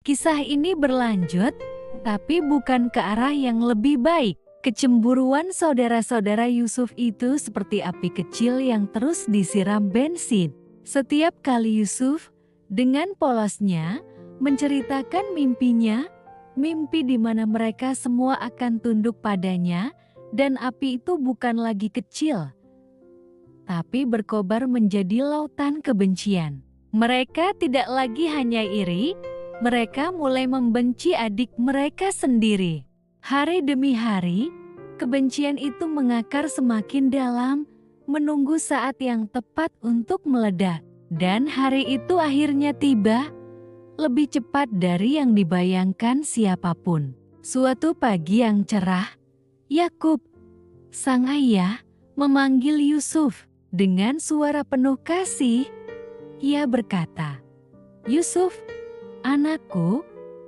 Kisah ini berlanjut, tapi bukan ke arah yang lebih baik. Kecemburuan saudara-saudara Yusuf itu seperti api kecil yang terus disiram bensin. Setiap kali Yusuf dengan polosnya menceritakan mimpinya, mimpi di mana mereka semua akan tunduk padanya, dan api itu bukan lagi kecil, tapi berkobar menjadi lautan kebencian. Mereka tidak lagi hanya iri, mereka mulai membenci adik mereka sendiri. Hari demi hari, kebencian itu mengakar semakin dalam, menunggu saat yang tepat untuk meledak. Dan hari itu akhirnya tiba, lebih cepat dari yang dibayangkan siapapun. Suatu pagi yang cerah, Yakub, sang ayah, memanggil Yusuf dengan suara penuh kasih. Ia berkata, "Yusuf, anakku,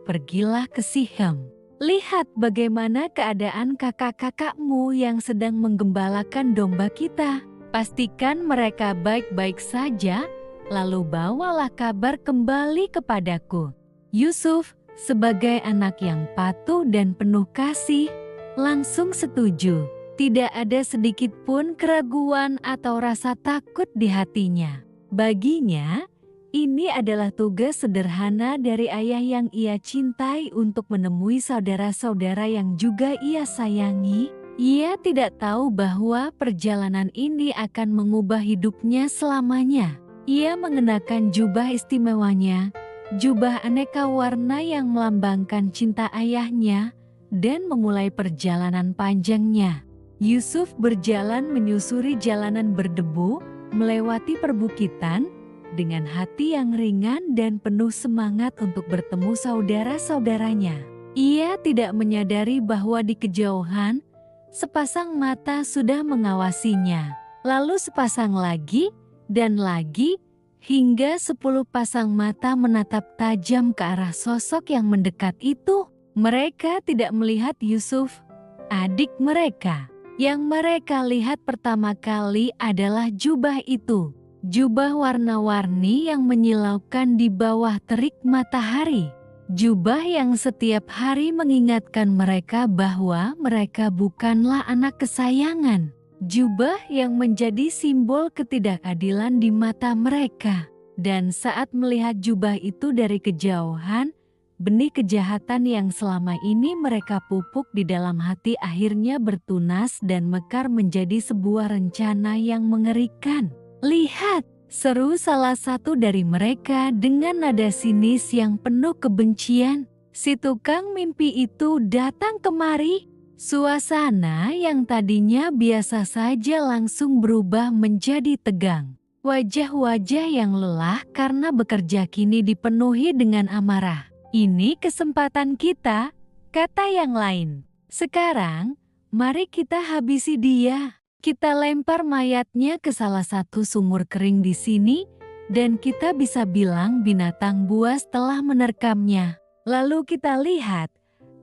pergilah ke Sihem. Lihat bagaimana keadaan kakak-kakakmu yang sedang menggembalakan domba kita. Pastikan mereka baik-baik saja, lalu bawalah kabar kembali kepadaku." Yusuf, sebagai anak yang patuh dan penuh kasih, langsung setuju. Tidak ada sedikit pun keraguan atau rasa takut di hatinya. Baginya, ini adalah tugas sederhana dari ayah yang ia cintai untuk menemui saudara-saudara yang juga ia sayangi. Ia tidak tahu bahwa perjalanan ini akan mengubah hidupnya selamanya. Ia mengenakan jubah istimewanya, jubah aneka warna yang melambangkan cinta ayahnya, dan memulai perjalanan panjangnya. Yusuf berjalan menyusuri jalanan berdebu, melewati perbukitan, dengan hati yang ringan dan penuh semangat untuk bertemu saudara-saudaranya. Ia tidak menyadari bahwa di kejauhan, sepasang mata sudah mengawasinya. Lalu sepasang lagi, dan lagi, hingga 10 pasang mata menatap tajam ke arah sosok yang mendekat itu. Mereka tidak melihat Yusuf, adik mereka. Yang mereka lihat pertama kali adalah jubah itu. Jubah warna-warni yang menyilaukan di bawah terik matahari. Jubah yang setiap hari mengingatkan mereka bahwa mereka bukanlah anak kesayangan. Jubah yang menjadi simbol ketidakadilan di mata mereka. Dan saat melihat jubah itu dari kejauhan, benih kejahatan yang selama ini mereka pupuk di dalam hati akhirnya bertunas dan mekar menjadi sebuah rencana yang mengerikan. "Lihat!" seru salah satu dari mereka dengan nada sinis yang penuh kebencian. Si tukang mimpi itu datang kemari. Suasana yang tadinya biasa saja langsung berubah menjadi tegang. Wajah-wajah yang lelah karena bekerja kini dipenuhi dengan amarah. "Ini kesempatan kita," kata yang lain. "Sekarang, mari kita habisi dia. Kita lempar mayatnya ke salah satu sumur kering di sini, dan kita bisa bilang binatang buas telah menerkamnya. Lalu kita lihat,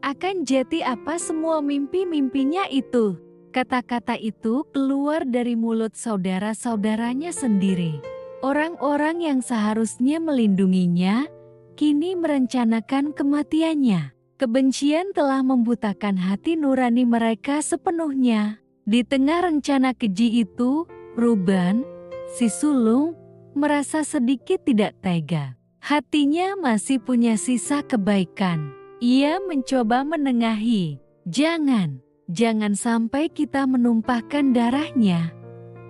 akan jadi apa semua mimpi-mimpinya itu." Kata-kata itu keluar dari mulut saudara-saudaranya sendiri. Orang-orang yang seharusnya melindunginya, kini merencanakan kematiannya. Kebencian telah membutakan hati nurani mereka sepenuhnya. Di tengah rencana keji itu, Ruben, si sulung, merasa sedikit tidak tega. Hatinya masih punya sisa kebaikan. Ia mencoba menengahi. Jangan sampai kita menumpahkan darahnya,"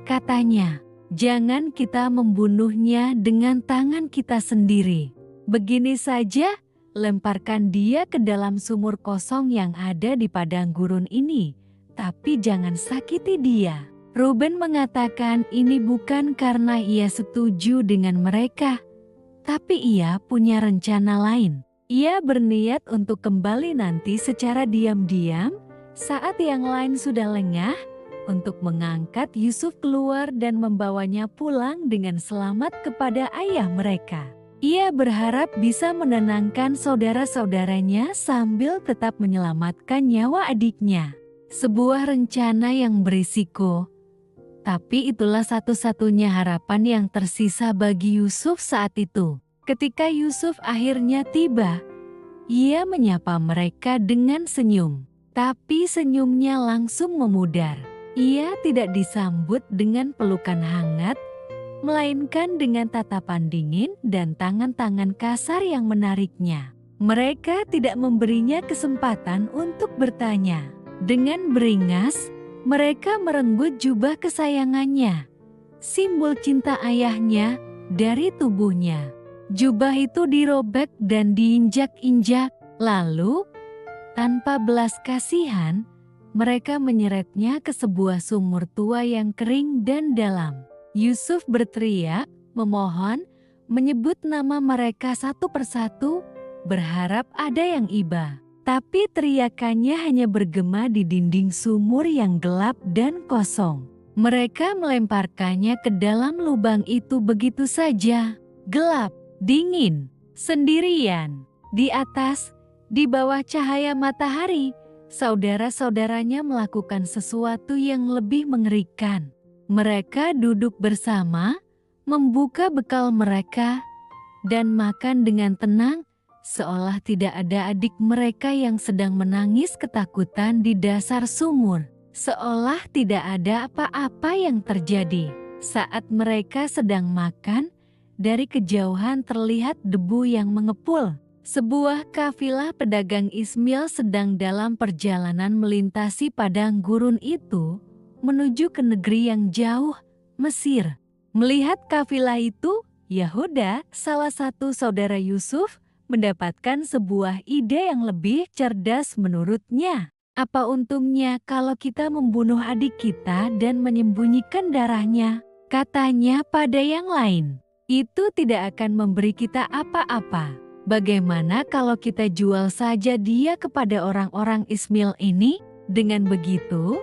katanya. "Jangan kita membunuhnya dengan tangan kita sendiri. Begini saja, lemparkan dia ke dalam sumur kosong yang ada di padang gurun ini. Tapi jangan sakiti dia." Ruben mengatakan ini bukan karena ia setuju dengan mereka, tapi ia punya rencana lain. Ia berniat untuk kembali nanti secara diam-diam saat yang lain sudah lengah, untuk mengangkat Yusuf keluar dan membawanya pulang dengan selamat kepada ayah mereka. Ia berharap bisa menenangkan saudara-saudaranya sambil tetap menyelamatkan nyawa adiknya. Sebuah rencana yang berisiko, tapi itulah satu-satunya harapan yang tersisa bagi Yusuf saat itu. Ketika Yusuf akhirnya tiba, Ia menyapa mereka dengan senyum, tapi senyumnya langsung memudar. Ia tidak disambut dengan pelukan hangat, melainkan dengan tatapan dingin dan tangan-tangan kasar yang menariknya. Mereka tidak memberinya kesempatan untuk bertanya. Dengan beringas, mereka merenggut jubah kesayangannya, simbol cinta ayahnya, dari tubuhnya. Jubah itu dirobek dan diinjak-injak, lalu tanpa belas kasihan, mereka menyeretnya ke sebuah sumur tua yang kering dan dalam. Yusuf berteriak, memohon, menyebut nama mereka satu persatu, berharap ada yang iba. Tapi teriakannya hanya bergema di dinding sumur yang gelap dan kosong. Mereka melemparkannya ke dalam lubang itu begitu saja. Gelap, dingin, sendirian. Di atas, di bawah cahaya matahari, saudara-saudaranya melakukan sesuatu yang lebih mengerikan. Mereka duduk bersama, membuka bekal mereka, dan makan dengan tenang, seolah tidak ada adik mereka yang sedang menangis ketakutan di dasar sumur. Seolah tidak ada apa-apa yang terjadi. Saat mereka sedang makan, dari kejauhan terlihat debu yang mengepul. Sebuah kafilah pedagang Ismail sedang dalam perjalanan melintasi padang gurun itu, menuju ke negeri yang jauh, Mesir. Melihat kafilah itu, Yahuda, salah satu saudara Yusuf, mendapatkan sebuah ide yang lebih cerdas menurutnya. Apa untungnya kalau kita membunuh adik kita dan menyembunyikan darahnya? Katanya pada yang lain. Itu tidak akan memberi kita apa-apa. Bagaimana kalau kita jual saja dia kepada orang-orang Ismail ini? Dengan begitu,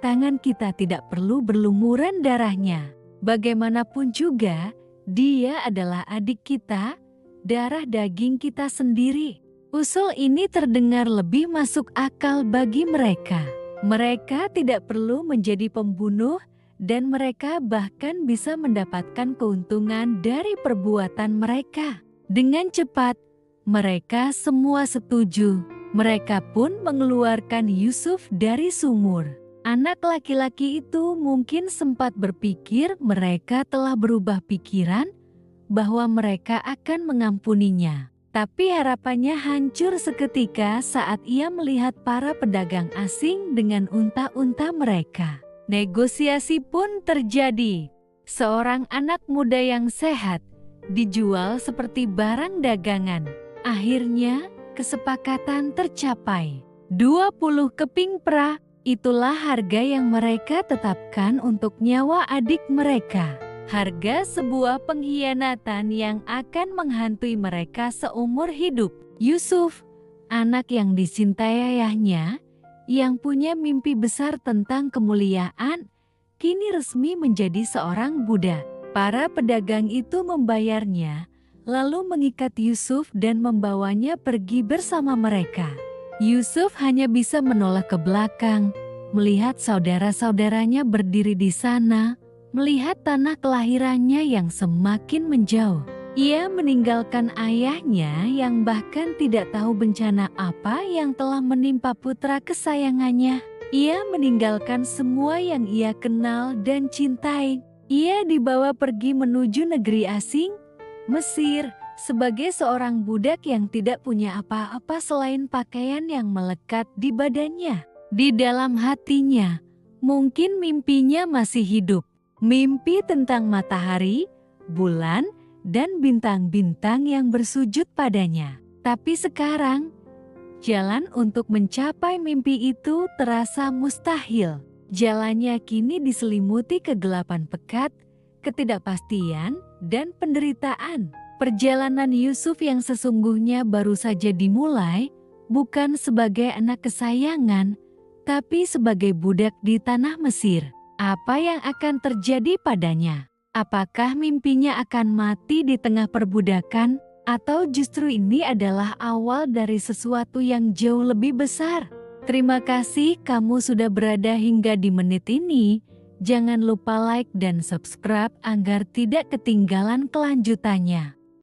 tangan kita tidak perlu berlumuran darahnya. Bagaimanapun juga, dia adalah adik kita, darah daging kita sendiri. Usul ini terdengar lebih masuk akal bagi mereka. Mereka tidak perlu menjadi pembunuh dan mereka bahkan bisa mendapatkan keuntungan dari perbuatan mereka. Dengan cepat, mereka semua setuju. Mereka pun mengeluarkan Yusuf dari sumur. Anak laki-laki itu mungkin sempat berpikir mereka telah berubah pikiran bahwa mereka akan mengampuninya. Tapi harapannya hancur seketika saat ia melihat para pedagang asing dengan unta-unta mereka. Negosiasi pun terjadi. Seorang anak muda yang sehat dijual seperti barang dagangan. Akhirnya, kesepakatan tercapai. 20 keping perak, itulah harga yang mereka tetapkan untuk nyawa adik mereka. Harga sebuah pengkhianatan yang akan menghantui mereka seumur hidup. Yusuf, anak yang dicintai ayahnya, yang punya mimpi besar tentang kemuliaan, kini resmi menjadi seorang budak. Para pedagang itu membayarnya, lalu mengikat Yusuf dan membawanya pergi bersama mereka. Yusuf hanya bisa menoleh ke belakang, melihat saudara-saudaranya berdiri di sana, melihat tanah kelahirannya yang semakin menjauh. Ia meninggalkan ayahnya yang bahkan tidak tahu bencana apa yang telah menimpa putra kesayangannya. Ia meninggalkan semua yang ia kenal dan cintai. Ia dibawa pergi menuju negeri asing, Mesir, sebagai seorang budak yang tidak punya apa-apa selain pakaian yang melekat di badannya. Di dalam hatinya, mungkin mimpinya masih hidup. Mimpi tentang matahari, bulan, dan bintang-bintang yang bersujud padanya. Tapi sekarang, jalan untuk mencapai mimpi itu terasa mustahil. Jalannya kini diselimuti kegelapan pekat, ketidakpastian, dan penderitaan. Perjalanan Yusuf yang sesungguhnya baru saja dimulai, bukan sebagai anak kesayangan, tapi sebagai budak di tanah Mesir. Apa yang akan terjadi padanya? Apakah mimpinya akan mati di tengah perbudakan? Atau justru ini adalah awal dari sesuatu yang jauh lebih besar? Terima kasih kamu sudah berada hingga di menit ini. Jangan lupa like dan subscribe agar tidak ketinggalan kelanjutannya.